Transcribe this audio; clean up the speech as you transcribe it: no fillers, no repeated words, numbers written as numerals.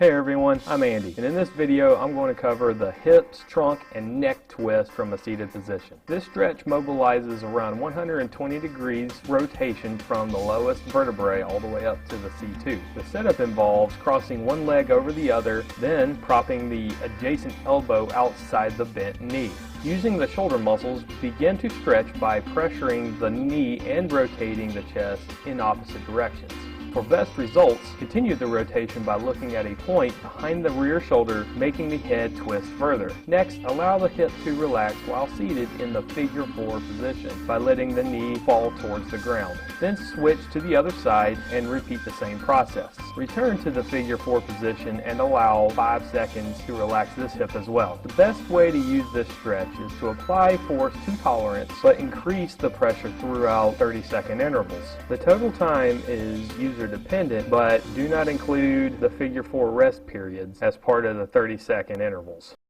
Hey everyone, I'm Andy, and in this video I'm going to cover the hips, trunk, and neck twist from a seated position. This stretch mobilizes around 120 degrees rotation from the lowest vertebrae all the way up to the C2. The setup involves crossing one leg over the other, then propping the adjacent elbow outside the bent knee. Using the shoulder muscles, begin to stretch by pressuring the knee and rotating the chest in opposite directions. For best results, continue the rotation by looking at a point behind the rear shoulder, making the head twist further. Next, allow the hip to relax while seated in the figure 4 position by letting the knee fall towards the ground. Then switch to the other side and repeat the same process. Return to the figure 4 position and allow 5 seconds to relax this hip as well. The best way to use this stretch is to apply force to tolerance, but increase the pressure throughout 30-second intervals. The total time is user dependent, but do not include the figure 4 rest periods as part of the 30-second intervals.